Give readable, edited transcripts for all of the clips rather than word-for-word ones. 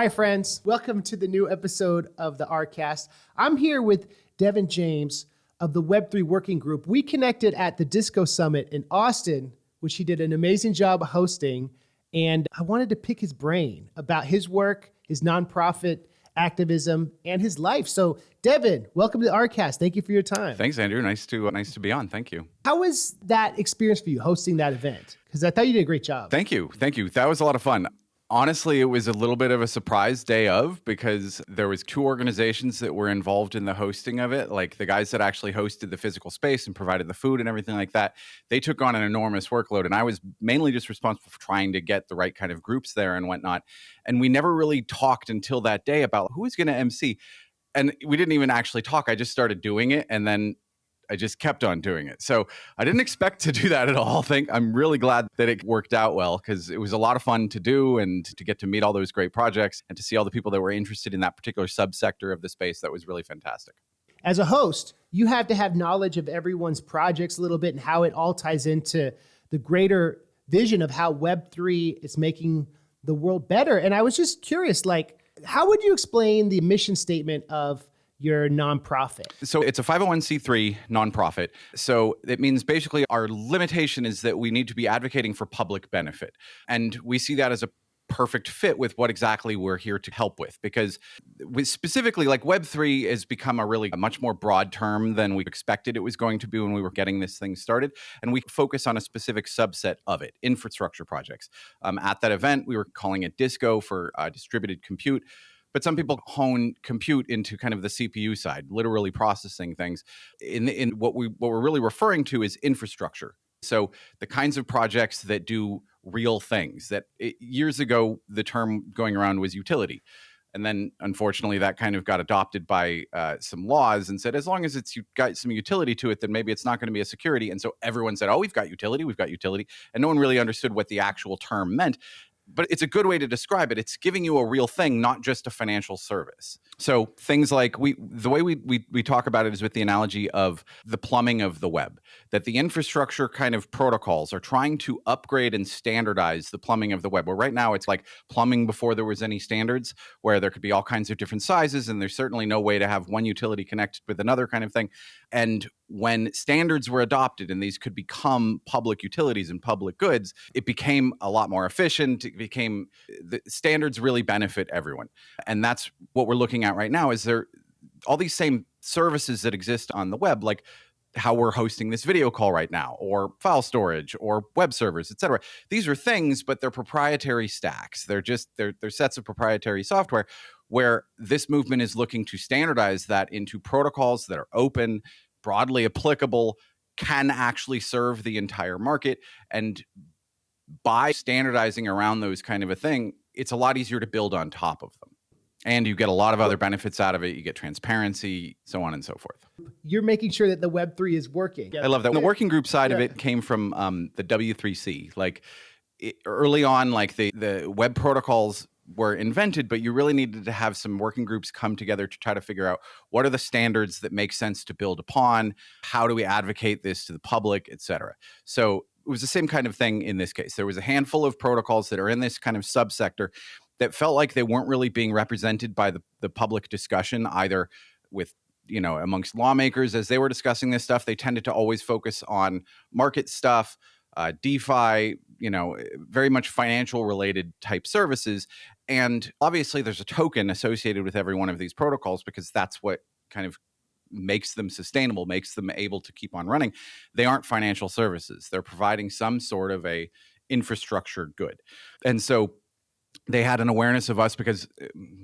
Hi, friends. Welcome to the new episode of the ArCast. I'm here with Devon James of the Web3 Working Group. We connected at the Disco Summit in Austin, which he did an amazing job hosting. And I wanted to pick his brain about his work, his nonprofit activism, and his life. So, Devon, welcome to the ArCast. Thank you for your time. Thanks, Andrew. Nice to be on. Thank you. How was that experience for you hosting that event? Because I thought you did a great job. Thank you. That was a lot of fun. Honestly, it was a little bit of a surprise day of, because there was two organizations that were involved in the hosting of it. Like the guys that actually hosted the physical space and provided the food and everything like that. They took on an enormous workload, and I was mainly just responsible for trying to get the right kind of groups there and whatnot. And we never really talked until that day about who was going to MC. And we didn't even actually talk. I just started doing it, and then I just kept on doing it. So I didn't expect to do that at all. I'm really glad that it worked out well, because it was a lot of fun to do and to get to meet all those great projects and to see all the people that were interested in that particular subsector of the space. That was really fantastic. As a host, you have to have knowledge of everyone's projects a little bit and how it all ties into the greater vision of how Web3 is making the world better. And I was just curious, how would you explain the mission statement of your nonprofit? So it's a 501c3 nonprofit. So it means basically our limitation is that we need to be advocating for public benefit. And we see that as a perfect fit with what exactly we're here to help with, because specifically Web3 has become a much more broad term than we expected it was going to be when we were getting this thing started. And we focus on a specific subset of it, infrastructure projects. At that event, we were calling it DISCO for distributed compute. But some people hone compute into kind of the CPU side, literally processing things. In what we're really referring to is infrastructure. So the kinds of projects that do real things. Years ago, the term going around was utility. And then, unfortunately, that kind of got adopted by some laws and said, as long as it's got some utility to it, then maybe it's not going to be a security. And so everyone said, oh, we've got utility. And no one really understood what the actual term meant. But it's a good way to describe it. It's giving you a real thing, not just a financial service. So things like the way we talk about it is with the analogy of the plumbing of the web, that the infrastructure kind of protocols are trying to upgrade and standardize the plumbing of the web. Where right now it's like plumbing before there was any standards, where there could be all kinds of different sizes, and there's certainly no way to have one utility connected with another kind of thing. And when standards were adopted and these could become public utilities and public goods, it became a lot more efficient. The standards really benefit everyone. And that's what we're looking at right now, is there all these same services that exist on the web, like how we're hosting this video call right now, or file storage, or web servers, et cetera. These are things, but they're proprietary stacks. They're sets of proprietary software, where this movement is looking to standardize that into protocols that are open, broadly applicable, can actually serve the entire market. And by standardizing around those kind of a thing, it's a lot easier to build on top of them. And you get a lot of other benefits out of it. You get transparency, so on and so forth. You're making sure that the Web3 is working. I love that. The working group side of it came from the W3C. Early on, the web protocols were invented, but you really needed to have some working groups come together to try to figure out what are the standards that make sense to build upon, how do we advocate this to the public, et cetera. So it was the same kind of thing in this case. There was a handful of protocols that are in this kind of subsector that felt like they weren't really being represented by the public discussion, either with, amongst lawmakers as they were discussing this stuff. They tended to always focus on market stuff, DeFi, very much financial related type services. And obviously there's a token associated with every one of these protocols, because that's what kind of makes them sustainable, makes them able to keep on running. They aren't financial services. They're providing some sort of a infrastructure good. And so they had an awareness of us because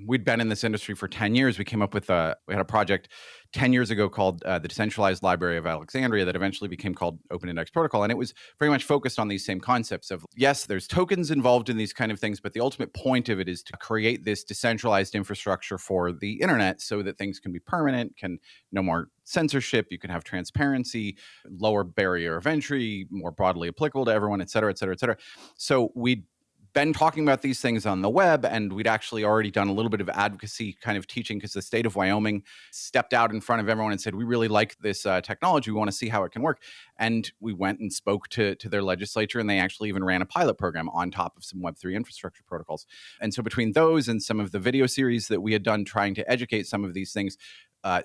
we'd been in this industry for 10 years. We came up with we had a project 10 years ago called the Decentralized Library of Alexandria that eventually became called Open Index Protocol. And it was very much focused on these same concepts of, yes, there's tokens involved in these kind of things, but the ultimate point of it is to create this decentralized infrastructure for the internet so that things can be permanent, no more censorship, you can have transparency, lower barrier of entry, more broadly applicable to everyone, et cetera, et cetera, et cetera. So we been talking about these things on the web, and we'd actually already done a little bit of advocacy kind of teaching because the state of Wyoming stepped out in front of everyone and said, we really like this technology. We want to see how it can work. And we went and spoke to their legislature, and they actually even ran a pilot program on top of some Web3 infrastructure protocols. And so between those and some of the video series that we had done trying to educate some of these things,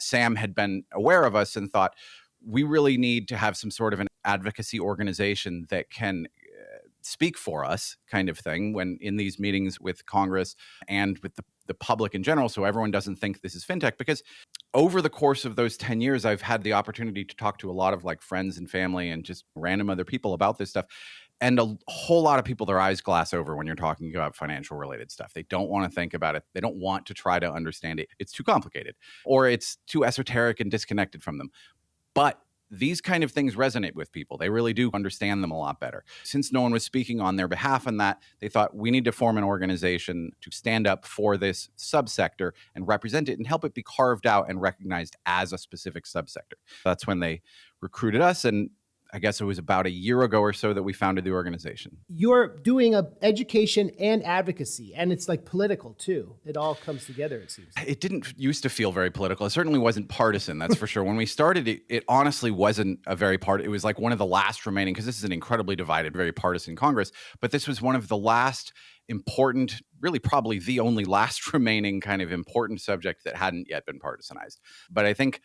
Sam had been aware of us and thought, we really need to have some sort of an advocacy organization that can speak for us, kind of thing, when in these meetings with Congress and with the public in general, so everyone doesn't think this is fintech. Because over the course of those 10 years, I've had the opportunity to talk to a lot of like friends and family and just random other people about this stuff. And a whole lot of people, their eyes glass over when you're talking about financial related stuff. They don't want to think about it. They don't want to try to understand it. It's too complicated, or it's too esoteric and disconnected from them. But these kind of things resonate with people. They really do understand them a lot better. Since no one was speaking on their behalf in that, they thought we need to form an organization to stand up for this subsector and represent it and help it be carved out and recognized as a specific subsector. That's when they recruited us, and I guess it was about a year ago or so that we founded the organization. You're doing education and advocacy, and it's like political too. It all comes together, it seems. It didn't used to feel very political. It certainly wasn't partisan, that's for sure. When we started it honestly wasn't a very it was like one of the last remaining, because this is an incredibly divided, very partisan Congress, but this was one of the last important, really probably the only last remaining kind of important subject that hadn't yet been partisanized. But I think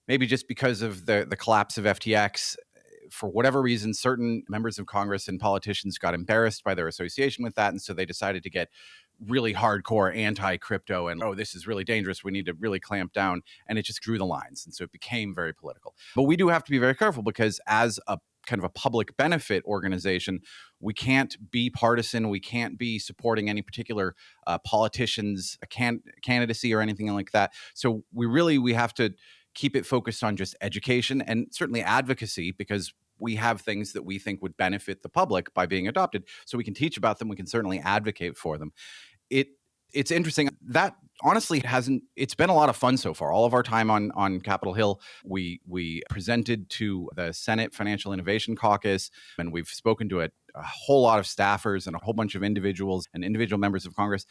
maybe just because of the collapse of FTX, for whatever reason, certain members of Congress and politicians got embarrassed by their association with that. And so they decided to get really hardcore anti-crypto and, oh, this is really dangerous. We need to really clamp down. And it just drew the lines. And so it became very political. But we do have to be very careful, because as a kind of a public benefit organization, we can't be partisan. We can't be supporting any particular politician's candidacy or anything like that. So we have to keep it focused on just education and certainly advocacy, because we have things that we think would benefit the public by being adopted. So we can teach about them. We can certainly advocate for them. It's interesting. That honestly it's been a lot of fun so far. All of our time on Capitol Hill, we presented to the Senate Financial Innovation Caucus, and we've spoken to a whole lot of staffers and a whole bunch of individuals and individual members of Congress.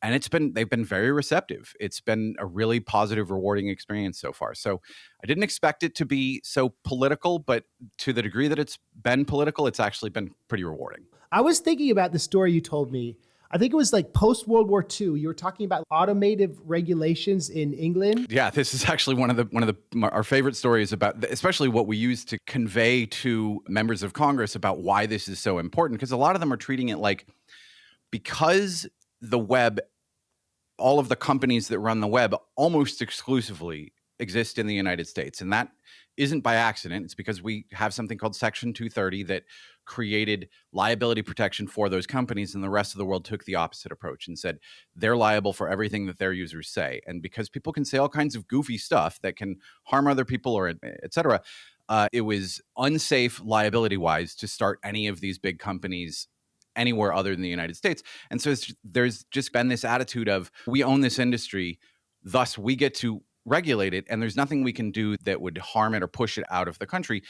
And they've been very receptive. It's been a really positive, rewarding experience so far. So I didn't expect it to be so political, but to the degree that it's been political, it's actually been pretty rewarding. I was thinking about the story you told me. I think it was like post-World War II. You were talking about automated regulations in England. Yeah, this is actually one of our favorite stories about, especially what we use to convey to members of Congress about why this is so important. Because a lot of them are treating it like, because the web, all of the companies that run the web almost exclusively exist in the United States. And that isn't by accident. It's because we have something called Section 230 that created liability protection for those companies, and the rest of the world took the opposite approach and said they're liable for everything that their users say. And because people can say all kinds of goofy stuff that can harm other people or et cetera, it was unsafe liability-wise to start any of these big companies anywhere other than the United States. And so there's just been this attitude of, we own this industry, thus we get to regulate it, and there's nothing we can do that would harm it or push it out of the country.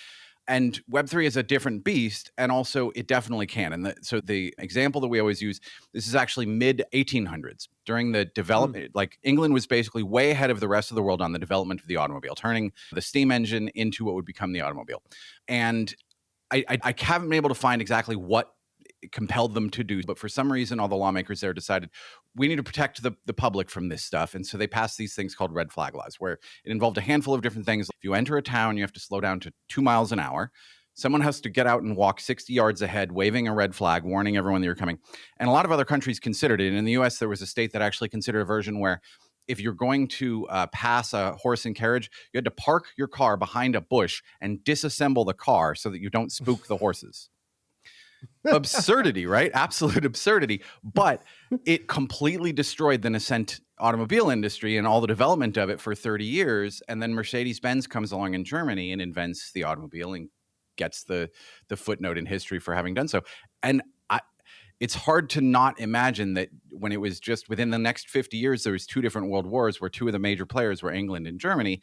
And Web3 is a different beast, and also it definitely can. And so the example that we always use, this is actually mid-1800s. During the development, like England was basically way ahead of the rest of the world on the development of the automobile, turning the steam engine into what would become the automobile. And I haven't been able to find exactly what compelled them to do, but for some reason all the lawmakers there decided we need to protect the public from this stuff. And so they passed these things called red flag laws, where it involved a handful of different things. If you enter a town, you have to slow down to 2 miles an hour. Someone has to get out and walk 60 yards ahead, waving a red flag, warning everyone that you're coming. And a lot of other countries considered it. And in the US, there was a state that actually considered a version where if you're going to pass a horse and carriage, you had to park your car behind a bush and disassemble the car so that you don't spook the horses. Absurdity, right? Absolute absurdity. But it completely destroyed the nascent automobile industry and all the development of it for 30 years. And then Mercedes-Benz comes along in Germany and invents the automobile and gets the footnote in history for having done so. And it's hard to not imagine that when it was just within the next 50 years, there was 2 different world wars where 2 of the major players were England and Germany,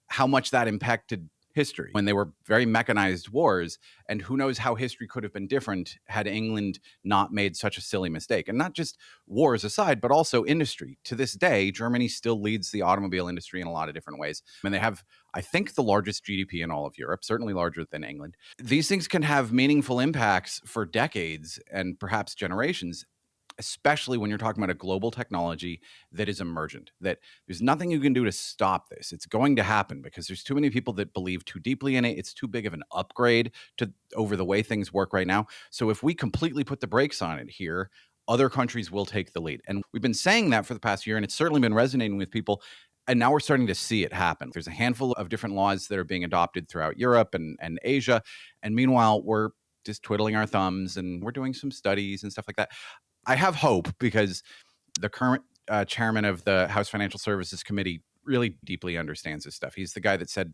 how much that impacted history when they were very mechanized wars. And who knows how history could have been different had England not made such a silly mistake. And not just wars aside, but also industry. To this day, Germany still leads the automobile industry in a lot of different ways. And they have, I think, the largest GDP in all of Europe, certainly larger than England. These things can have meaningful impacts for decades and perhaps generations, especially when you're talking about a global technology that is emergent, that there's nothing you can do to stop this. It's going to happen because there's too many people that believe too deeply in it. It's too big of an upgrade to over the way things work right now. So if we completely put the brakes on it here, other countries will take the lead. And we've been saying that for the past year, and it's certainly been resonating with people. And now we're starting to see it happen. There's a handful of different laws that are being adopted throughout Europe and Asia. And meanwhile, we're just twiddling our thumbs and we're doing some studies and stuff like that. I have hope because the current chairman of the House Financial Services Committee really deeply understands this stuff. He's the guy that said,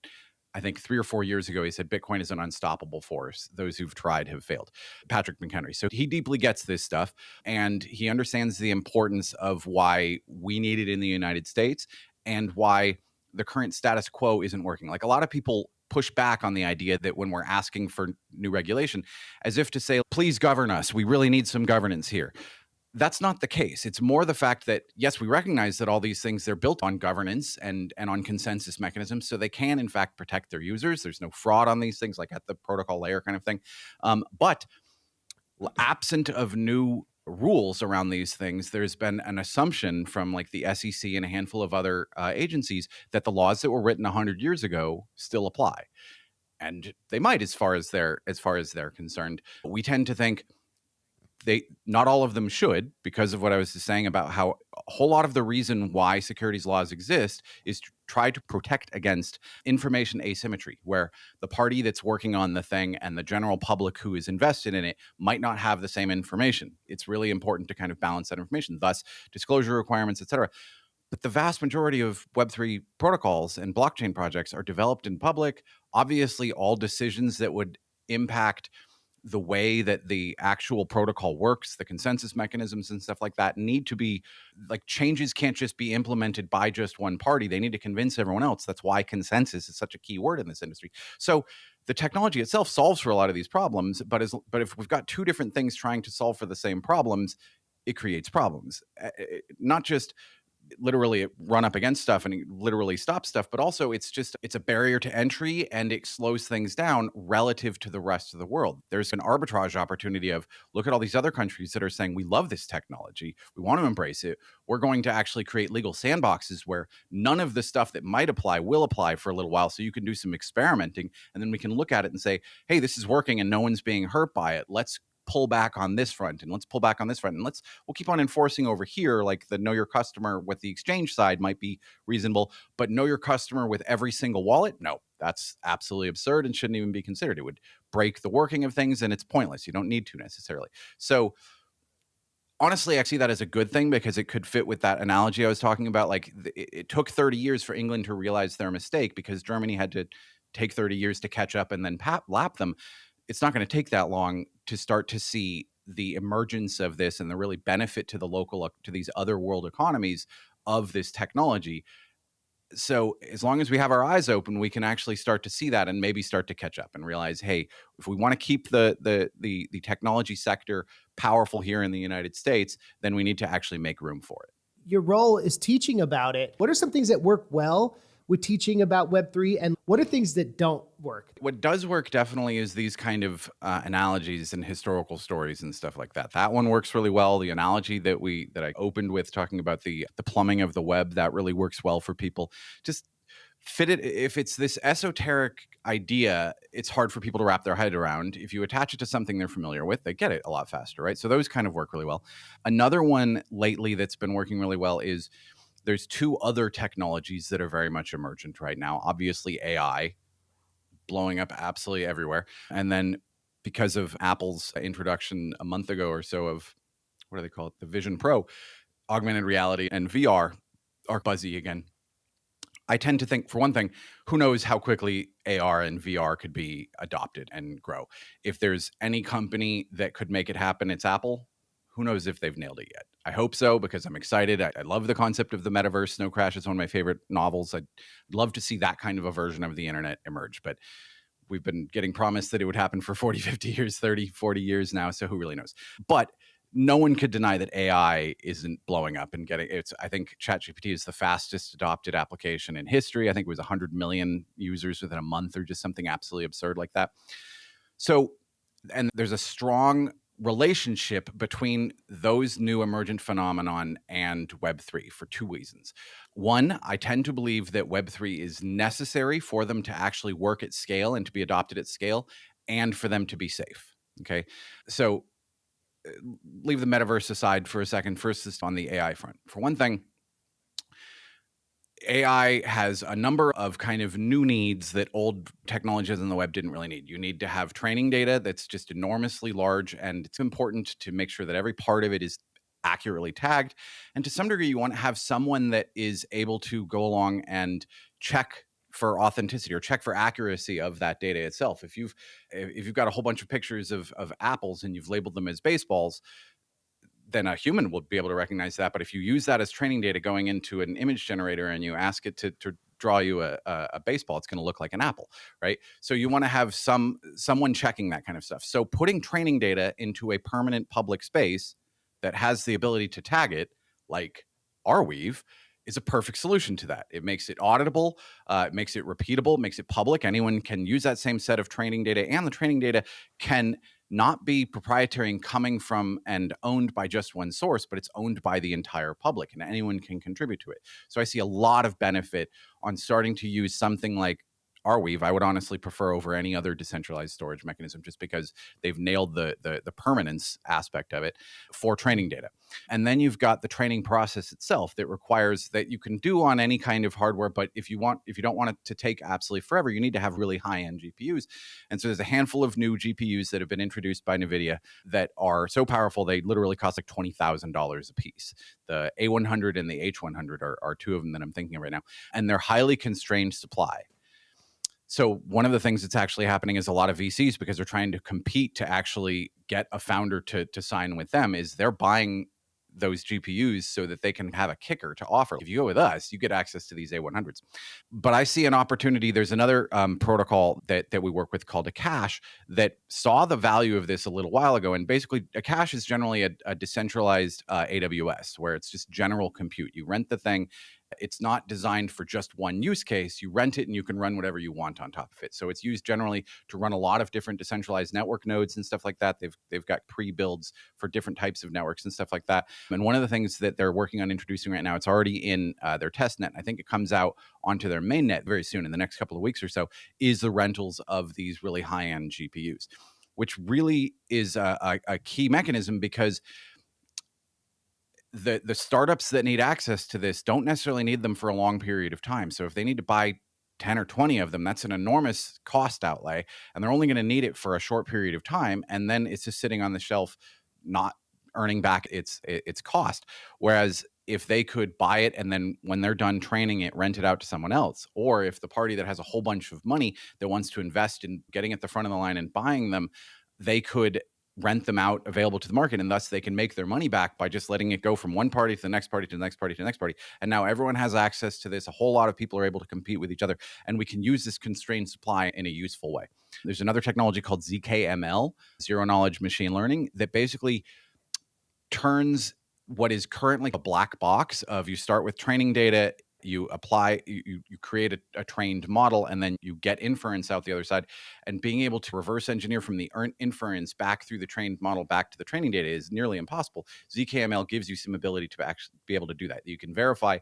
I think 3 or 4 years ago, he said, Bitcoin is an unstoppable force. Those who've tried have failed. Patrick McHenry. So he deeply gets this stuff and he understands the importance of why we need it in the United States and why the current status quo isn't working. Like a lot of people push back on the idea that when we're asking for new regulation, as if to say, please govern us. We really need some governance here. That's not the case. It's more the fact that, yes, we recognize that all these things, they're built on governance and on consensus mechanisms, so they can, in fact, protect their users. There's no fraud on these things, like at the protocol layer kind of thing. But absent of new rules around these things, there's been an assumption from like the SEC and a handful of other agencies that the laws that were written 100 years ago still apply. And they might, as far as they're concerned. We tend to think not all of them should, because of what I was just saying about how a whole lot of the reason why securities laws exist is to try to protect against information asymmetry, where the party that's working on the thing and the general public who is invested in it might not have the same information. It's really important to kind of balance that information, thus disclosure requirements, et cetera. But the vast majority of Web3 protocols and blockchain projects are developed in public. Obviously, all decisions that would impact the way that the actual protocol works, the consensus mechanisms and stuff like that need to be, like, changes can't just be implemented by just one party. They need to convince everyone else. That's why consensus is such a key word in this industry. So the technology itself solves for a lot of these problems, but if we've got two different things trying to solve for the same problems, it creates problems. Not just literally run up against stuff and literally stop stuff, but also it's a barrier to entry and it slows things down relative to the rest of the world. There's an arbitrage opportunity of, look at all these other countries that are saying, we love this technology, we want to embrace it, we're going to actually create legal sandboxes where none of the stuff that might apply will apply for a little while, so you can do some experimenting and then we can look at it and say, hey, this is working and no one's being hurt by it. Let's pull back on this front and let's pull back on this front and we'll keep on enforcing over here. Like the know your customer with the exchange side might be reasonable, but know your customer with every single wallet, no, that's absolutely absurd and shouldn't even be considered. It would break the working of things and it's pointless. You don't need to necessarily. So honestly, I see that as a good thing because it could fit with that analogy I was talking about. Like it took 30 years for England to realize their mistake because Germany had to take 30 years to catch up and then lap them. It's not going to take that long to start to see the emergence of this and the really benefit to to these other world economies of this technology. So as long as we have our eyes open, we can actually start to see that and maybe start to catch up and realize, hey, if we want to keep the technology sector powerful here in the United States, then we need to actually make room for it. Your role is teaching about it. What are some things that work well with teaching about Web3, and what are things that don't work? What does work definitely is these kind of analogies and historical stories and stuff like that. That one works really well. The analogy that I opened with, talking about the plumbing of the web, that really works well for people. Just fit it. If it's this esoteric idea, it's hard for people to wrap their head around. If you attach it to something they're familiar with, they get it a lot faster, right? So those kind of work really well. Another one lately that's been working really well is there's two other technologies that are very much emergent right now. Obviously, AI blowing up absolutely everywhere. And then because of Apple's introduction a month ago or so of, what do they call it? The Vision Pro, augmented reality and VR are buzzy again. I tend to think, for one thing, who knows how quickly AR and VR could be adopted and grow. If there's any company that could make it happen, it's Apple. Who knows if they've nailed it yet? I hope so, because I'm excited. I love the concept of the metaverse. Snow Crash is one of my favorite novels. I'd love to see that kind of a version of the internet emerge. But we've been getting promised that it would happen for 40, 50 years, 30, 40 years now. So who really knows? But no one could deny that AI isn't blowing up and getting it's. I think ChatGPT is the fastest adopted application in history. I think it was 100 million users within a month or just something absolutely absurd like that. So, and there's a strong relationship between those new emergent phenomenon and Web3 for two reasons. One, I tend to believe that Web3 is necessary for them to actually work at scale and to be adopted at scale and for them to be safe. Okay. So leave the metaverse aside for a second. First, is on the AI front. For one thing, AI has a number of kind of new needs that old technologies in the web didn't really need. You need to have training data that's just enormously large, and it's important to make sure that every part of it is accurately tagged. And to some degree, you want to have someone that is able to go along and check for authenticity or check for accuracy of that data itself. If you've got a whole bunch of pictures of apples and you've labeled them as baseballs, then a human will be able to recognize that. But if you use that as training data going into an image generator and you ask it to draw you a baseball, it's going to look like an apple, right? So you want to have someone checking that kind of stuff. So putting training data into a permanent public space that has the ability to tag it, like Arweave, is a perfect solution to that. It makes it auditable, it makes it repeatable, makes it public. Anyone can use that same set of training data, and the training data can not be proprietary and coming from and owned by just one source, but it's owned by the entire public and anyone can contribute to it. So I see a lot of benefit on starting to use something like Arweave. I would honestly prefer over any other decentralized storage mechanism, just because they've nailed the permanence aspect of it for training data. And then you've got the training process itself that requires that you can do on any kind of hardware, but if you don't want it to take absolutely forever, you need to have really high-end GPUs. And so there's a handful of new GPUs that have been introduced by NVIDIA that are so powerful they literally cost like $20,000 a piece. The A100 and the H100 are two of them that I'm thinking of right now, and they're highly constrained supply. So one of the things that's actually happening is a lot of VCs, because they're trying to compete to actually get a founder to sign with them, is they're buying those GPUs so that they can have a kicker to offer. If you go with us, you get access to these A100s. But I see an opportunity. There's another protocol that we work with called a cache that saw the value of this a little while ago. And basically, a cache is generally a decentralized AWS, where it's just general compute. You rent the thing. It's not designed for just one use case. You rent it and you can run whatever you want on top of it. So it's used generally to run a lot of different decentralized network nodes and stuff like that. They've got pre-builds for different types of networks and stuff like that. And one of the things that they're working on introducing right now, it's already in their test net, and I think it comes out onto their main net very soon in the next couple of weeks or so, is the rentals of these really high-end GPUs, which really is a key mechanism, because the startups that need access to this don't necessarily need them for a long period of time. So if they need to buy 10 or 20 of them, that's an enormous cost outlay, and they're only going to need it for a short period of time, and then it's just sitting on the shelf, not earning back its cost. Whereas if they could buy it and then when they're done training it, rent it out to someone else, or if the party that has a whole bunch of money that wants to invest in getting at the front of the line and buying them, they could rent them out available to the market, and thus they can make their money back by just letting it go from one party to the next party to the next party to the next party. And now everyone has access to this. A whole lot of people are able to compete with each other, and we can use this constrained supply in a useful way. There's another technology called ZKML, zero knowledge machine learning, that basically turns what is currently a black box of, you start with training data, you apply, you create a trained model, and then you get inference out the other side. And being able to reverse engineer from the inference back through the trained model back to the training data is nearly impossible. ZKML gives you some ability to actually be able to do that. You can verify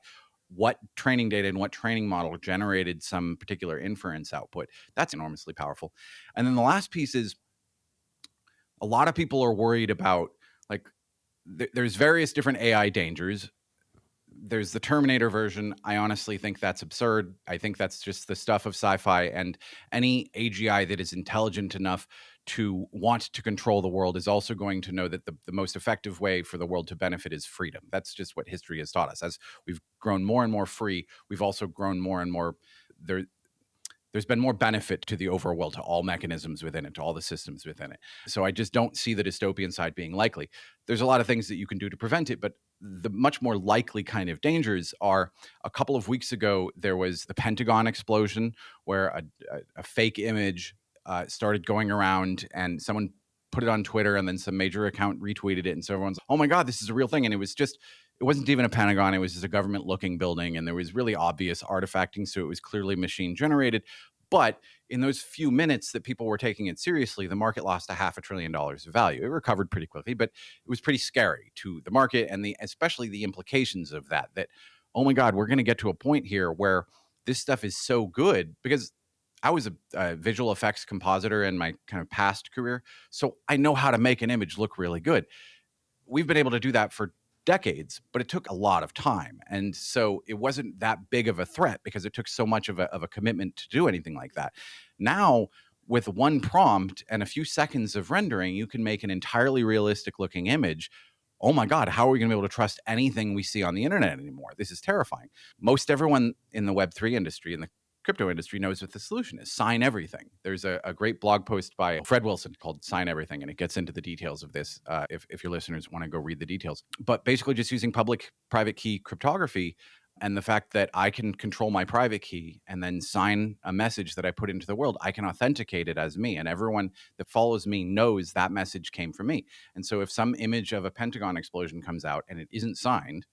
what training data and what training model generated some particular inference output. That's enormously powerful. And then the last piece is, a lot of people are worried about, like, there's various different AI dangers. There's the Terminator version. I honestly think that's absurd. I think that's just the stuff of sci-fi, and any AGI that is intelligent enough to want to control the world is also going to know that the most effective way for the world to benefit is freedom. That's just what history has taught us. As we've grown more and more free, we've also grown more and more, there's there's been more benefit to the overall world, to all mechanisms within it, to all the systems within it. So I just don't see the dystopian side being likely. There's a lot of things that you can do to prevent it, but the much more likely kind of dangers are, a couple of weeks ago, there was the Pentagon explosion where a fake image started going around, and someone put it on Twitter, and then some major account retweeted it. And so everyone's, oh my God, this is a real thing. And it wasn't even a Pentagon. It was just a government looking building. And there was really obvious artifacting. So it was clearly machine generated. But in those few minutes that people were taking it seriously, the market lost $500 billion of value. It recovered pretty quickly, but it was pretty scary to the market, and especially the implications of that, oh my God, we're going to get to a point here where this stuff is so good, because I was a visual effects compositor in my kind of past career. So I know how to make an image look really good. We've been able to do that for decades, but it took a lot of time. And so it wasn't that big of a threat because it took so much of a commitment to do anything like that. Now, with one prompt and a few seconds of rendering, you can make an entirely realistic looking image. Oh my God, how are we going to be able to trust anything we see on the internet anymore? This is terrifying. Most everyone in the Web3 industry, in the crypto industry, knows what the solution is: sign everything. There's a great blog post by Fred Wilson called Sign Everything, and it gets into the details of this if your listeners want to go read the details. But basically just using public private key cryptography, and the fact that I can control my private key and then sign a message that I put into the world, I can authenticate it as me, and everyone that follows me knows that message came from me. And so if some image of a Pentagon explosion comes out and it isn't signed,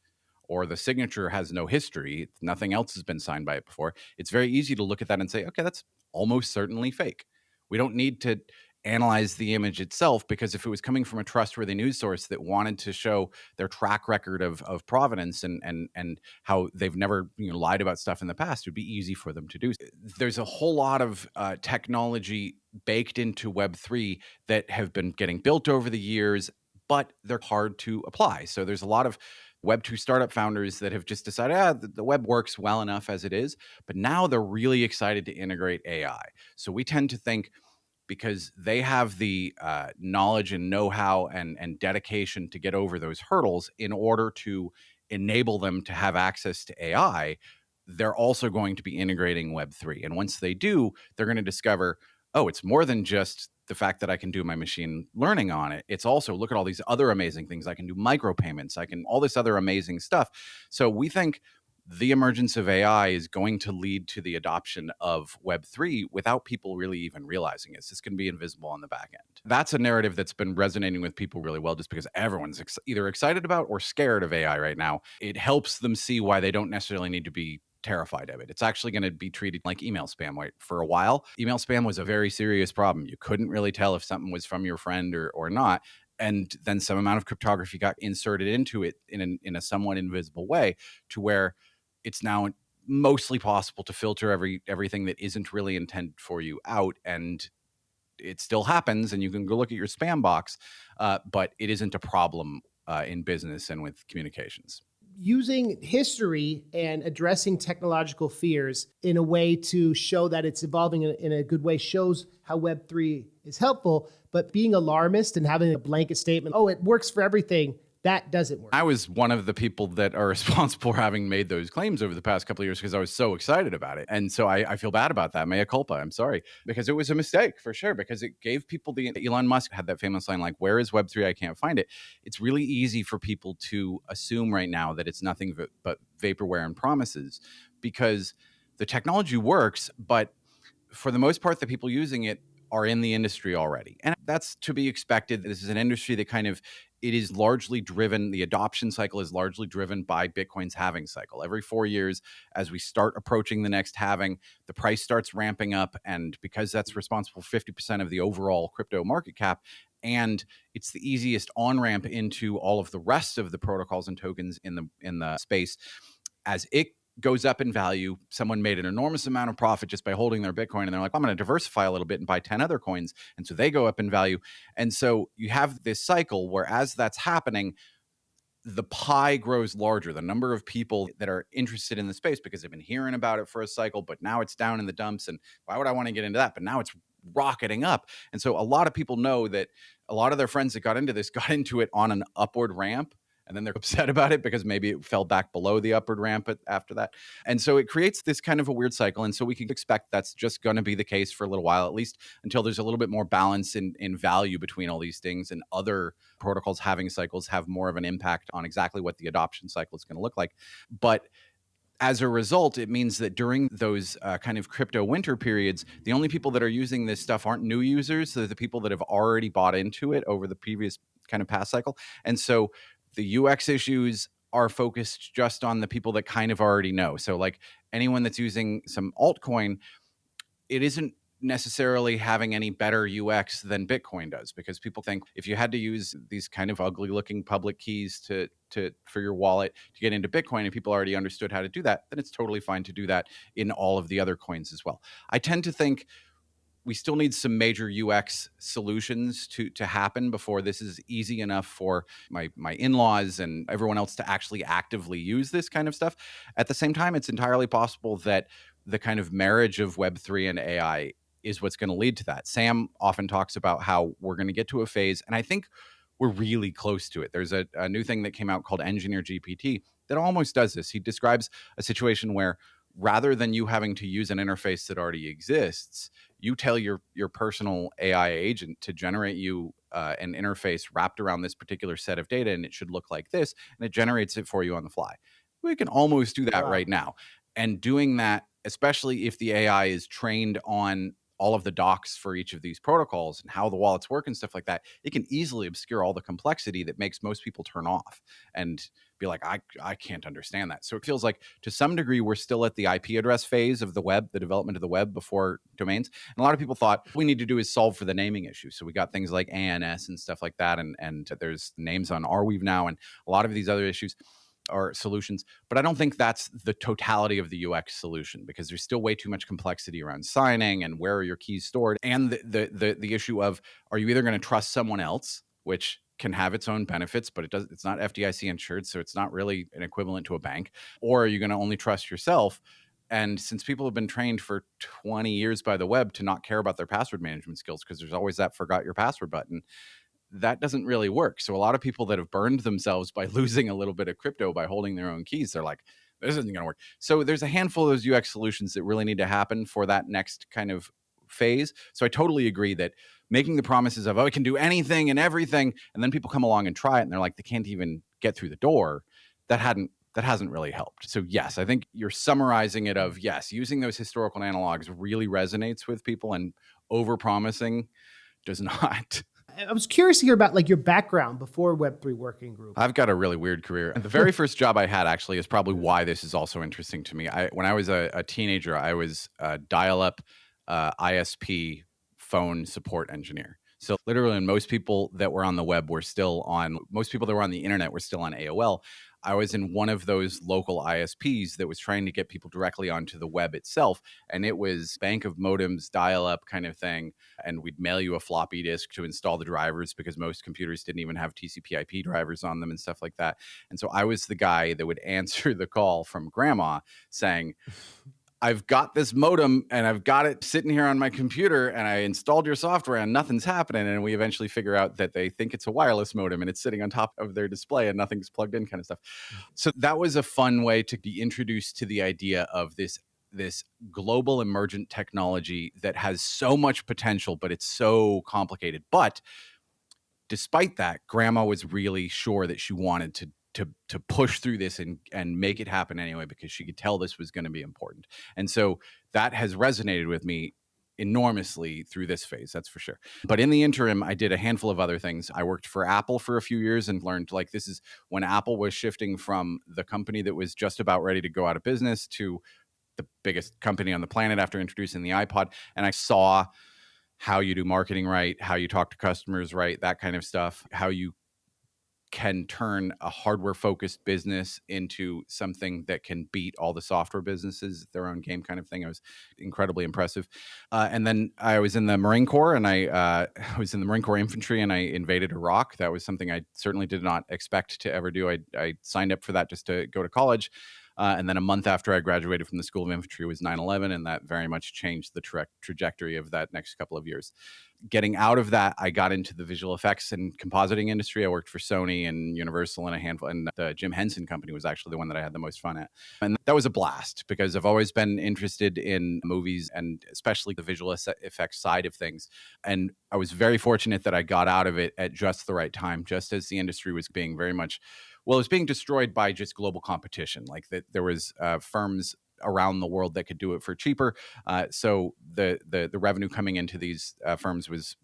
or the signature has no history, nothing else has been signed by it before, it's very easy to look at that and say, okay, that's almost certainly fake. We don't need to analyze the image itself, because if it was coming from a trustworthy news source that wanted to show their track record of provenance and how they've never lied about stuff in the past, it would be easy for them to do. There's a whole lot of technology baked into Web3 that have been getting built over the years, but they're hard to apply. So there's a lot of Web2 startup founders that have just decided, the web works well enough as it is, but now they're really excited to integrate AI. So we tend to think, because they have the knowledge and know-how and dedication to get over those hurdles in order to enable them to have access to AI, they're also going to be integrating Web3. And once they do, they're going to discover, oh, it's more than just the fact that I can do my machine learning on it. It's also, look at all these other amazing things. I can do micropayments. I can all this other amazing stuff. So we think the emergence of AI is going to lead to the adoption of Web3 without people really even realizing it. It's just going to be invisible on the back end. That's a narrative that's been resonating with people really well, just because everyone's either excited about or scared of AI right now. It helps them see why they don't necessarily need to be terrified of it. It's actually going to be treated like email spam. Right? For a while, email spam was a very serious problem. You couldn't really tell if something was from your friend or not. And then some amount of cryptography got inserted into it in a somewhat invisible way, to where it's now mostly possible to filter everything that isn't really intended for you out. And it still happens, and you can go look at your spam box, but it isn't a problem in business and with communications. Using history and addressing technological fears in a way to show that it's evolving in a good way shows how Web3 is helpful, but being alarmist and having a blanket statement, oh, it works for everything, that doesn't work. I was one of the people that are responsible for having made those claims over the past couple of years, because I was so excited about it. And so I feel bad about that. Mea culpa. I'm sorry, because it was a mistake for sure, because it gave people Elon Musk had that famous line, like, where is Web3? I can't find it. It's really easy for people to assume right now that it's nothing but vaporware and promises, because the technology works, but for the most part, the people using it are in the industry already. And that's to be expected. This is an industry that it is largely driven, the adoption cycle is largely driven by Bitcoin's halving cycle. Every 4 years, as we start approaching the next halving, the price starts ramping up. And because that's responsible for 50% of the overall crypto market cap, and it's the easiest on-ramp into all of the rest of the protocols and tokens in the space, as it goes up in value, someone made an enormous amount of profit just by holding their Bitcoin, and they're like, I'm going to diversify a little bit and buy 10 other coins. And so they go up in value. And so you have this cycle where, as that's happening, the pie grows larger, the number of people that are interested in the space, because they've been hearing about it for a cycle, but now it's down in the dumps. And why would I want to get into that? But now it's rocketing up. And so a lot of people know that a lot of their friends that got into this got into it on an upward ramp. and then they're upset about it because maybe it fell back below the upward ramp after that. And so it creates this kind of a weird cycle. And so we can expect that's just going to be the case for a little while, at least until there's a little bit more balance in value between all these things, and other protocols having cycles have more of an impact on exactly what the adoption cycle is going to look like. But as a result, it means that during those kind of crypto winter periods, the only people that are using this stuff aren't new users. They're the people that have already bought into it over the previous kind of past cycle. And so the UX issues are focused just on the people that kind of already know. So like anyone that's using some altcoin, it isn't necessarily having any better UX than Bitcoin does, because people think if you had to use these kind of ugly looking public keys for your wallet to get into Bitcoin, and people already understood how to do that, then it's totally fine to do that in all of the other coins as well. I tend to think we still need some major UX solutions to happen before this is easy enough for my in-laws and everyone else to actually actively use this kind of stuff. At the same time, it's entirely possible that the kind of marriage of Web3 and AI is what's going to lead to that. Sam often talks about how we're going to get to a phase, and I think we're really close to it. There's a new thing that came out called Engineer GPT that almost does this. He describes a situation where rather than you having to use an interface that already exists, you tell your personal AI agent to generate you an interface wrapped around this particular set of data, and it should look like this, and it generates it for you on the fly. We can almost do that right now. And doing that, especially if the AI is trained on all of the docs for each of these protocols and how the wallets work and stuff like that, it can easily obscure all the complexity that makes most people turn off and be like, I can't understand that. So it feels like to some degree, we're still at the IP address phase of the web, the development of the web before domains. And a lot of people thought what we need to do is solve for the naming issue. So we got things like ANS and stuff like that. And there's names on Arweave now and a lot of these other issues or solutions, but I don't think that's the totality of the UX solution, because there's still way too much complexity around signing and where are your keys stored, and the issue of, are you either going to trust someone else, which can have its own benefits, but it's not FDIC insured, so it's not really an equivalent to a bank, or are you going to only trust yourself? And since people have been trained for 20 years by the web to not care about their password management skills, because there's always that forgot your password button, that doesn't really work. So a lot of people that have burned themselves by losing a little bit of crypto by holding their own keys, they're like, this isn't going to work. So there's a handful of those UX solutions that really need to happen for that next kind of phase. So I totally agree that making the promises of, oh, it can do anything and everything, and then people come along and try it and they're like, they can't even get through the door, that hasn't really helped. So yes, I think you're summarizing it of, yes, using those historical analogs really resonates with people, and over-promising does not. I was curious to hear about like your background before Web3 Working Group. I've got a really weird career. The very first job I had actually is probably why this is also interesting to me. When I was a teenager, I was a dial-up ISP phone support engineer. So literally, most people that were on the web were still on, most people that were on the internet were still on AOL. I was in one of those local ISPs that was trying to get people directly onto the web itself. And it was bank of modems, dial-up kind of thing. And we'd mail you a floppy disk to install the drivers, because most computers didn't even have TCP/IP drivers on them and stuff like that. And so I was the guy that would answer the call from grandma saying, I've got this modem and I've got it sitting here on my computer and I installed your software and nothing's happening. And we eventually figure out that they think it's a wireless modem and it's sitting on top of their display and nothing's plugged in, kind of stuff. So that was a fun way to be introduced to the idea of this global emergent technology that has so much potential, but it's so complicated. But despite that, grandma was really sure that she wanted to push through this and make it happen anyway, because she could tell this was going to be important. And so that has resonated with me enormously through this phase, that's for sure. But in the interim, I did a handful of other things. I worked for Apple for a few years and learned, like, this is when Apple was shifting from the company that was just about ready to go out of business to the biggest company on the planet after introducing the iPod. And I saw how you do marketing right, how you talk to customers right, that kind of stuff, how you can turn a hardware-focused business into something that can beat all the software businesses, their own game kind of thing. I was incredibly impressive. And then I was in the Marine Corps, and I was in the Marine Corps Infantry, and I invaded Iraq. That was something I certainly did not expect to ever do. I signed up for that just to go to college. And then a month after I graduated from the School of Infantry was 9/11, and that very much changed the trajectory of that next couple of years. Getting out of that, I got into the visual effects and compositing industry. I worked for Sony and Universal and a handful, and the Jim Henson company was actually the one that I had the most fun at. And that was a blast because I've always been interested in movies and especially the visual effects side of things. And I was very fortunate that I got out of it at just the right time, just as the industry was being very much, well, it was being destroyed by just global competition. Like that, there was firms around the world that could do it for cheaper. So the revenue coming into these firms was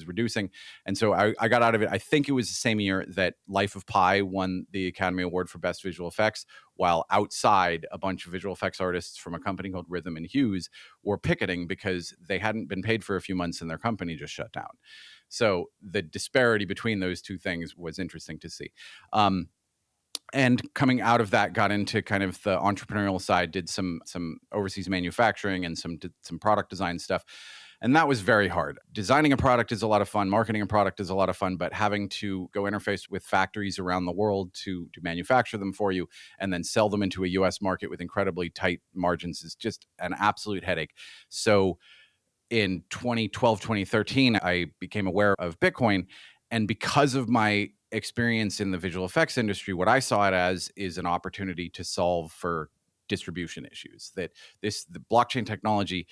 reducing, and so I got out of it. I think it was the same year that Life of Pi won the Academy Award for Best Visual Effects, while outside a bunch of visual effects artists from a company called Rhythm and Hues were picketing because they hadn't been paid for a few months and their company just shut down. So the disparity between those two things was interesting to see. And coming out of that, got into kind of the entrepreneurial side, did some overseas manufacturing and some product design stuff. And that was very hard. Designing a product is a lot of fun. Marketing a product is a lot of fun, but having to go interface with factories around the world to manufacture them for you and then sell them into a US market with incredibly tight margins is just an absolute headache. So in 2012, 2013, I became aware of Bitcoin. And because of my experience in the visual effects industry, what I saw it as is an opportunity to solve for distribution issues. That the blockchain technology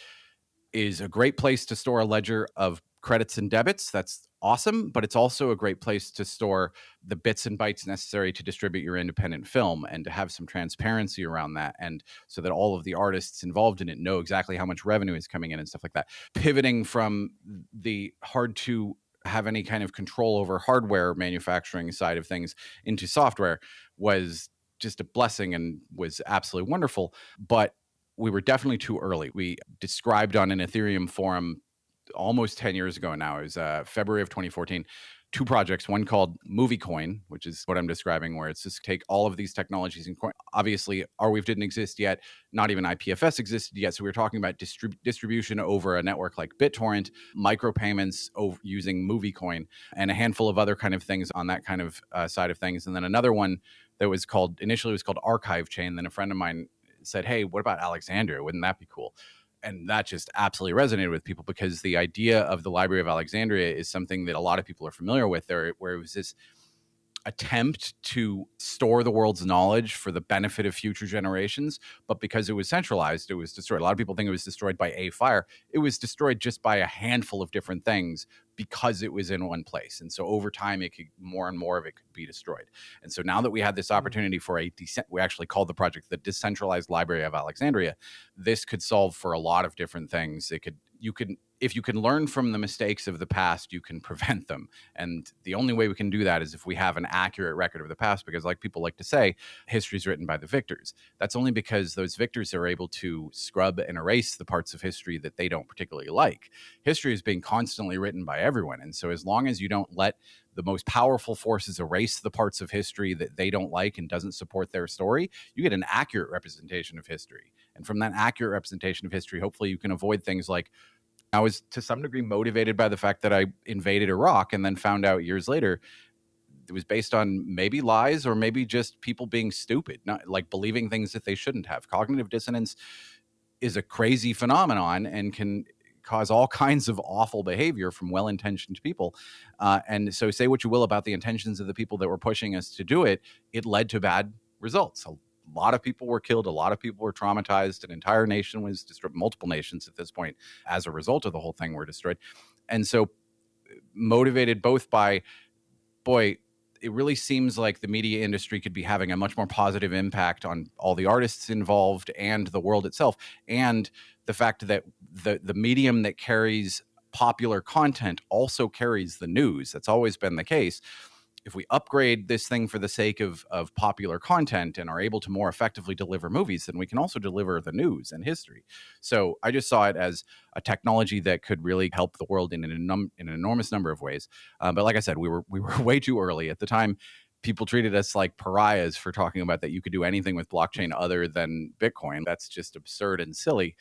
is a great place to store a ledger of credits and debits. That's awesome, but it's also a great place to store the bits and bytes necessary to distribute your independent film and to have some transparency around that, and so that all of the artists involved in it know exactly how much revenue is coming in and stuff like that. Pivoting from the hard to have any kind of control over hardware manufacturing side of things into software was just a blessing and was absolutely wonderful. But we were definitely too early. We described on an Ethereum forum almost 10 years ago now, it was February of 2014, two projects, one called Movie Coin, which is what I'm describing, where it's just take all of these technologies and coin. Obviously, ArWeave didn't exist yet. Not even IPFS existed yet. So we were talking about distribution over a network like BitTorrent, micropayments using Movie Coin, and a handful of other kind of things on that kind of side of things. And then another one that was initially was called Archive Chain. Then a friend of mine said, hey, what about Alexandria? Wouldn't that be cool? And that just absolutely resonated with people because the idea of the Library of Alexandria is something that a lot of people are familiar with there, where it was this attempt to store the world's knowledge for the benefit of future generations. But because it was centralized, it was destroyed. A lot of people think it was destroyed by a fire. It was destroyed just by a handful of different things because it was in one place. And so over time, it could more and more of it could be destroyed. And so now that we had this opportunity for we actually called the project the Decentralized Library of Alexandria, this could solve for a lot of different things. If you can learn from the mistakes of the past, you can prevent them. And the only way we can do that is if we have an accurate record of the past, because like people like to say, history is written by the victors. That's only because those victors are able to scrub and erase the parts of history that they don't particularly like. History is being constantly written by everyone. And so as long as you don't let the most powerful forces erase the parts of history that they don't like and doesn't support their story, you get an accurate representation of history. And from that accurate representation of history, hopefully you can avoid things like, I was to some degree motivated by the fact that I invaded Iraq and then found out years later it was based on maybe lies or maybe just people being stupid, not like believing things that they shouldn't have. Cognitive dissonance is a crazy phenomenon and can cause all kinds of awful behavior from well-intentioned people. And so say what you will about the intentions of the people that were pushing us to do it, it led to bad results. A lot of people were killed. A lot of people were traumatized. An entire nation was destroyed. Multiple nations at this point, as a result of the whole thing, were destroyed. And so motivated both by, boy, it really seems like the media industry could be having a much more positive impact on all the artists involved and the world itself. And the fact that the medium that carries popular content also carries the news. That's always been the case. If we upgrade this thing for the sake of popular content and are able to more effectively deliver movies, then we can also deliver the news and history. So I just saw it as a technology that could really help the world in an enormous number of ways. But like I said, we were way too early at the time. People treated us like pariahs for talking about that you could do anything with blockchain other than Bitcoin. That's just absurd and silly.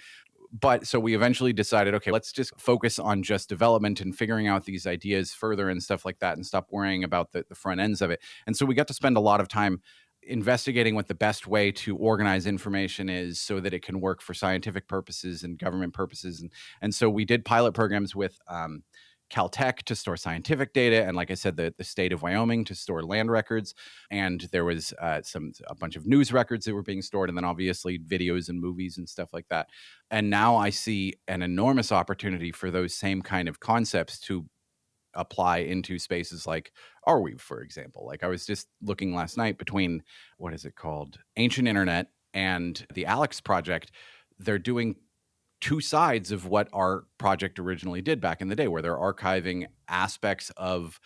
But so we eventually decided, okay, let's just focus on just development and figuring out these ideas further and stuff like that and stop worrying about the front ends of it. And so we got to spend a lot of time investigating what the best way to organize information is so that it can work for scientific purposes and government purposes. And so we did pilot programs with Caltech to store scientific data, and like I said, the state of Wyoming to store land records. And there was a bunch of news records that were being stored, and then obviously videos and movies and stuff like that. And now I see an enormous opportunity for those same kind of concepts to apply into spaces like ArWeave, for example. Like I was just looking last night between, what is it called, Ancient Internet and the Alex project. They're doing two sides of what our project originally did back in the day, where they're archiving aspects of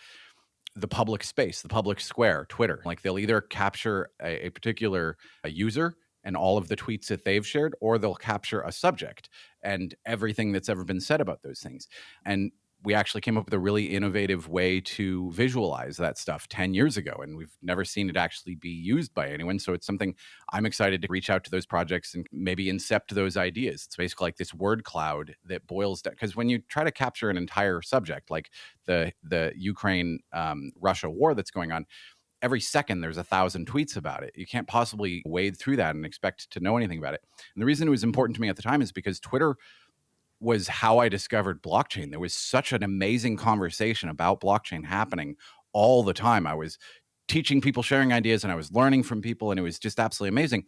the public space, the public square, Twitter. Like they'll either capture a particular user and all of the tweets that they've shared, or they'll capture a subject and everything that's ever been said about those things. And we actually came up with a really innovative way to visualize that stuff 10 years ago, and we've never seen it actually be used by anyone. So it's something I'm excited to reach out to those projects and maybe incept those ideas. It's basically like this word cloud that boils down, because when you try to capture an entire subject, like the Ukraine Russia war that's going on, every second there's 1,000 tweets about it. You can't possibly wade through that and expect to know anything about it. And the reason it was important to me at the time is because Twitter was how I discovered blockchain. There was such an amazing conversation about blockchain happening all the time. I was teaching people, sharing ideas, and I was learning from people, and it was just absolutely amazing.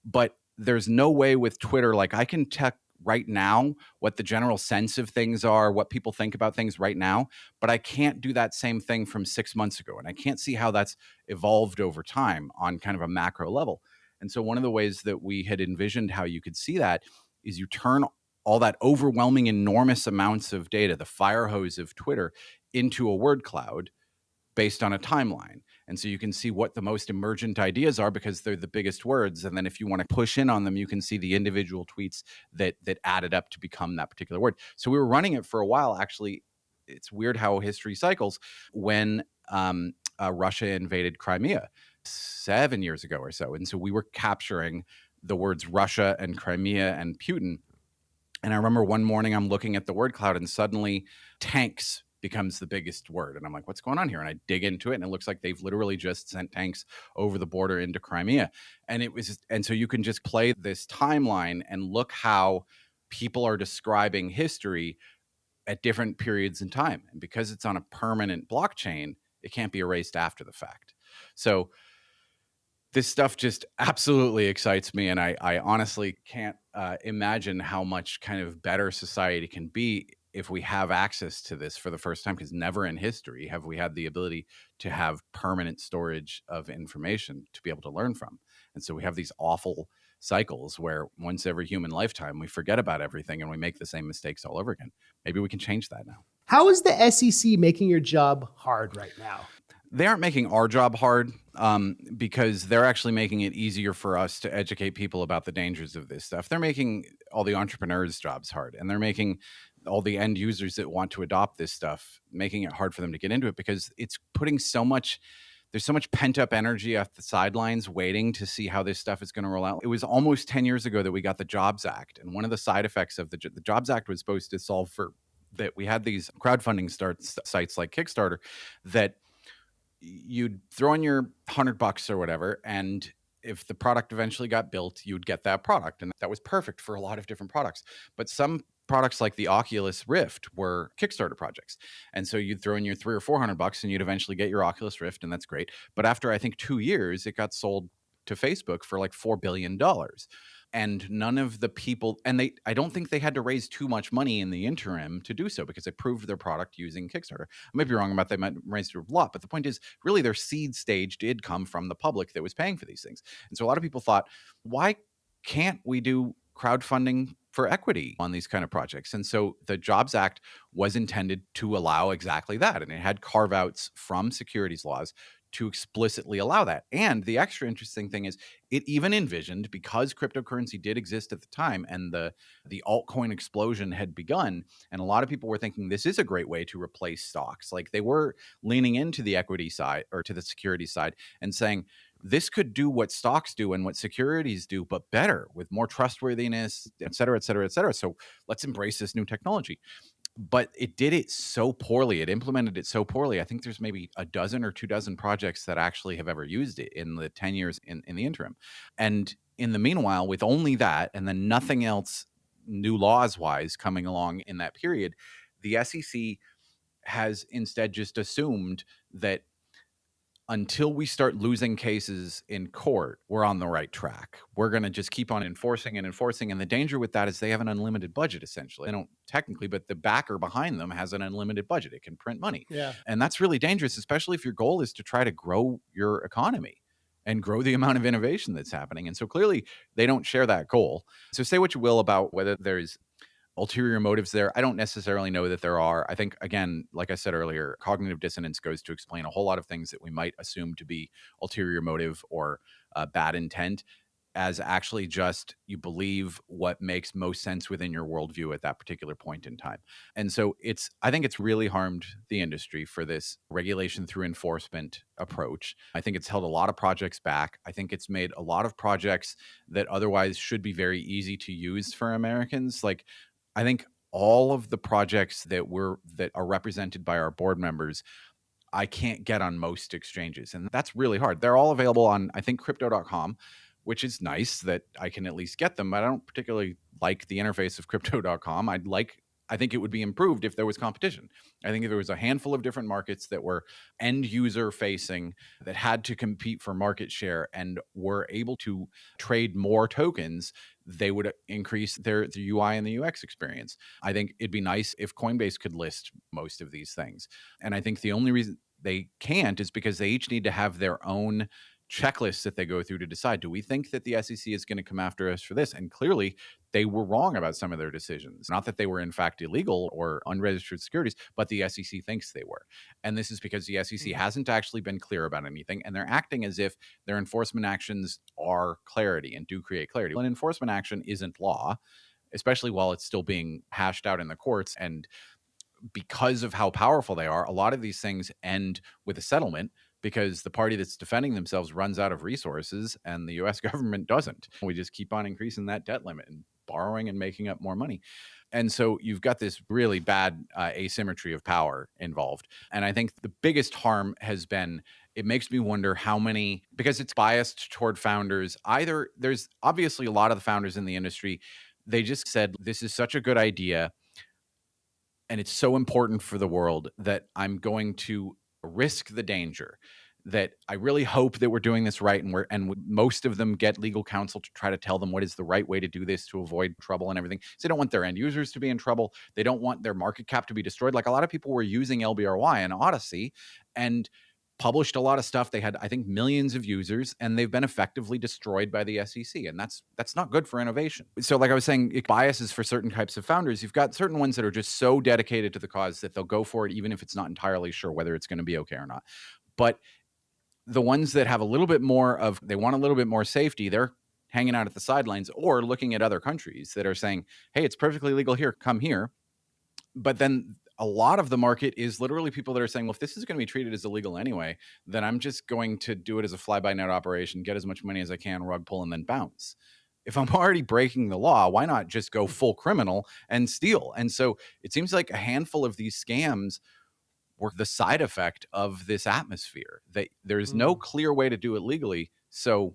But there's no way with Twitter, like I can tell right now what the general sense of things are, what people think about things right now, but I can't do that same thing from 6 months ago. And I can't see how that's evolved over time on kind of a macro level. And so one of the ways that we had envisioned how you could see that is you turn all that overwhelming, enormous amounts of data, the fire hose of Twitter, into a word cloud based on a timeline. And so you can see what the most emergent ideas are because they're the biggest words. And then if you want to push in on them, you can see the individual tweets that added up to become that particular word. So we were running it for a while. Actually, it's weird how history cycles. When Russia invaded Crimea 7 years ago or so. And so we were capturing the words Russia and Crimea and Putin. And I remember one morning I'm looking at the word cloud and suddenly tanks becomes the biggest word. And I'm like, what's going on here? And I dig into it and it looks like they've literally just sent tanks over the border into Crimea. And so you can just play this timeline and look how people are describing history at different periods in time. And because it's on a permanent blockchain, it can't be erased after the fact. So this stuff just absolutely excites me. And I honestly can't imagine how much kind of better society can be if we have access to this for the first time, because never in history have we had the ability to have permanent storage of information to be able to learn from. And so we have these awful cycles where once every human lifetime, we forget about everything and we make the same mistakes all over again. Maybe we can change that now. How is the SEC making your job hard right now? They aren't making our job hard because they're actually making it easier for us to educate people about the dangers of this stuff. They're making all the entrepreneurs' jobs hard, and they're making all the end users that want to adopt this stuff, making it hard for them to get into it because it's putting there's so much pent up energy off the sidelines waiting to see how this stuff is going to roll out. It was almost 10 years ago that we got the Jobs Act. And one of the side effects of the Jobs Act was supposed to solve for that. We had these crowdfunding sites like Kickstarter that you'd throw in your $100 or whatever, and if the product eventually got built, you'd get that product. And that was perfect for a lot of different products. But some products like the Oculus Rift were Kickstarter projects. And so you'd throw in your $300 or $400 and you'd eventually get your Oculus Rift, and that's great. But after I think 2 years, it got sold to Facebook for like $4 billion. And none of the people, and I don't think they had to raise too much money in the interim to do so because they proved their product using Kickstarter. I might be wrong about they might raise a lot, but the point is really their seed stage did come from the public that was paying for these things. And so a lot of people thought, why can't we do crowdfunding for equity on these kind of projects? And so the Jobs Act was intended to allow exactly that. And it had carve outs from securities laws to explicitly allow that. And the extra interesting thing is it even envisioned, because cryptocurrency did exist at the time and the altcoin explosion had begun, and a lot of people were thinking this is a great way to replace stocks. Like they were leaning into the equity side or to the security side and saying, this could do what stocks do and what securities do, but better with more trustworthiness, et cetera, et cetera, et cetera. So let's embrace this new technology. but it did it so poorly. It implemented it so poorly. I think there's maybe a dozen or 2 dozen projects that actually have ever used it in the 10 years in the interim. And in the meanwhile, with only that and then nothing else new laws wise coming along in that period, the SEC has instead just assumed that until we start losing cases in court, we're on the right track. We're going to just keep on enforcing and enforcing. And the danger with that is they have an unlimited budget, essentially. They don't technically, but the backer behind them has an unlimited budget. It can print money. Yeah. And that's really dangerous, especially if your goal is to try to grow your economy and grow the amount of innovation that's happening. And so clearly they don't share that goal. So say what you will about whether there's ulterior motives there. I don't necessarily know that there are. I think, again, like I said earlier, cognitive dissonance goes to explain a whole lot of things that we might assume to be ulterior motive or bad intent as actually just you believe what makes most sense within your worldview at that particular point in time. And so I think it's really harmed the industry for this regulation through enforcement approach. I think it's held a lot of projects back. I think it's made a lot of projects that otherwise should be very easy to use for Americans. Like, I think all of the projects that are represented by our board members, I can't get on most exchanges. And that's really hard. They're all available on, I think, crypto.com, which is nice that I can at least get them. But I don't particularly like the interface of crypto.com. I think it would be improved if there was competition. I think if there was a handful of different markets that were end user facing, that had to compete for market share and were able to trade more tokens, they would increase the UI and the UX experience. I think it'd be nice if Coinbase could list most of these things. And I think the only reason they can't is because they each need to have their own checklists that they go through to decide, do we think that the SEC is going to come after us for this? And clearly they were wrong about some of their decisions. Not that they were in fact illegal or unregistered securities, but the SEC thinks they were. And this is because the SEC hasn't actually been clear about anything, and they're acting as if their enforcement actions are clarity and do create clarity. Well, an enforcement action isn't law, especially while it's still being hashed out in the courts. And because of how powerful they are, a lot of these things end with a settlement because the party that's defending themselves runs out of resources and the US government doesn't. We just keep on increasing that debt limit and borrowing and making up more money. And so you've got this really bad asymmetry of power involved. And I think the biggest harm has been, it makes me wonder how many, because it's biased toward founders. Either there's obviously a lot of the founders in the industry, they just said, this is such a good idea and it's so important for the world that I'm going to risk the danger, that I really hope that we're doing this right. And most of them get legal counsel to try to tell them what is the right way to do this to avoid trouble and everything. So they don't want their end users to be in trouble. They don't want their market cap to be destroyed. Like a lot of people were using LBRY and Odyssey and published a lot of stuff. They had, I think, millions of users, and they've been effectively destroyed by the SEC. And that's not good for innovation. So like I was saying, it biases for certain types of founders. You've got certain ones that are just so dedicated to the cause that they'll go for it, even if it's not entirely sure whether it's going to be okay or not. But the ones that have a little bit more of, they want a little bit more safety, they're hanging out at the sidelines or looking at other countries that are saying, hey, it's perfectly legal here, come here. But then a lot of the market is literally people that are saying, well, if this is going to be treated as illegal anyway, then I'm just going to do it as a fly-by-night operation, get as much money as I can, rug pull, and then bounce. If I'm already breaking the law, why not just go full criminal and steal? And so it seems like a handful of these scams were the side effect of this atmosphere, that there's no clear way to do it legally. So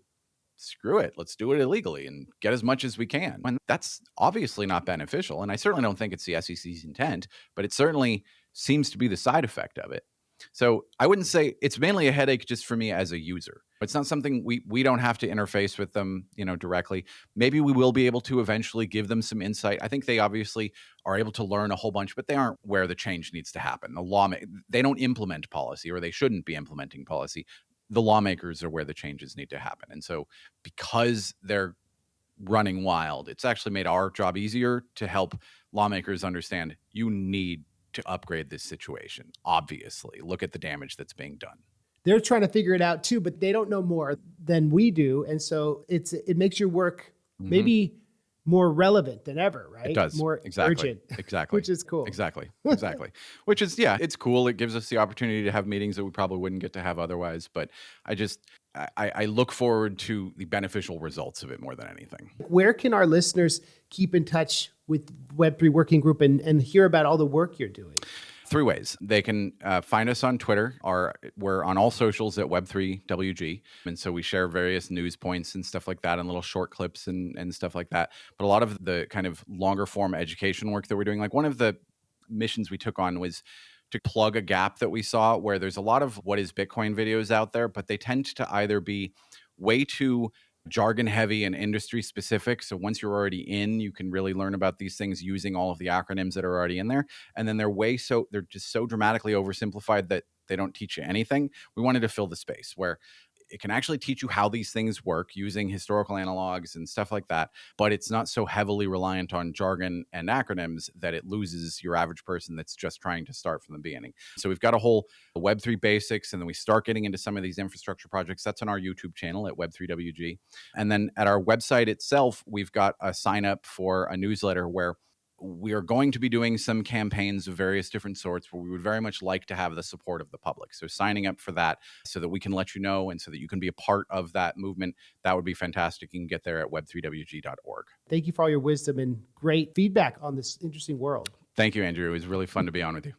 screw it, let's do it illegally and get as much as we can. And that's obviously not beneficial. And I certainly don't think it's the SEC's intent, but it certainly seems to be the side effect of it. So I wouldn't say it's mainly a headache just for me as a user. It's not something we don't have to interface with them, directly. Maybe we will be able to eventually give them some insight. I think they obviously are able to learn a whole bunch, but they aren't where the change needs to happen. They don't implement policy, or they shouldn't be implementing policy. The lawmakers are where the changes need to happen. And so because they're running wild, it's actually made our job easier to help lawmakers understand you need to upgrade this situation. Obviously, look at the damage that's being done. They're trying to figure it out too, but they don't know more than we do. And so it makes your work maybe more relevant than ever, right? It does. More Exactly. urgent. Exactly. Which is cool. Exactly. Which is, it's cool. It gives us the opportunity to have meetings that we probably wouldn't get to have otherwise. But I look forward to the beneficial results of it more than anything. Where can our listeners keep in touch with Web3 Working Group and hear about all the work you're doing? 3 ways. They can find us on Twitter. We're on all socials at Web3WG. And so we share various news points and stuff like that and little short clips and stuff like that. But a lot of the kind of longer form education work that we're doing, like one of the missions we took on was to plug a gap that we saw where there's a lot of what is Bitcoin videos out there, but they tend to either be way too jargon heavy and industry specific. So once you're already in, you can really learn about these things using all of the acronyms that are already in there. And then they're just so dramatically oversimplified that they don't teach you anything. We wanted to fill the space where it can actually teach you how these things work using historical analogs and stuff like that, but it's not so heavily reliant on jargon and acronyms that it loses your average person that's just trying to start from the beginning. So we've got a whole Web3 basics, and then we start getting into some of these infrastructure projects. That's on our YouTube channel at Web3WG. And then at our website itself, we've got a sign up for a newsletter where we are going to be doing some campaigns of various different sorts where we would very much like to have the support of the public. So signing up for that so that we can let you know and so that you can be a part of that movement, that would be fantastic. You can get there at web3wg.org. Thank you for all your wisdom and great feedback on this interesting world. Thank you, Andrew. It was really fun to be on with you.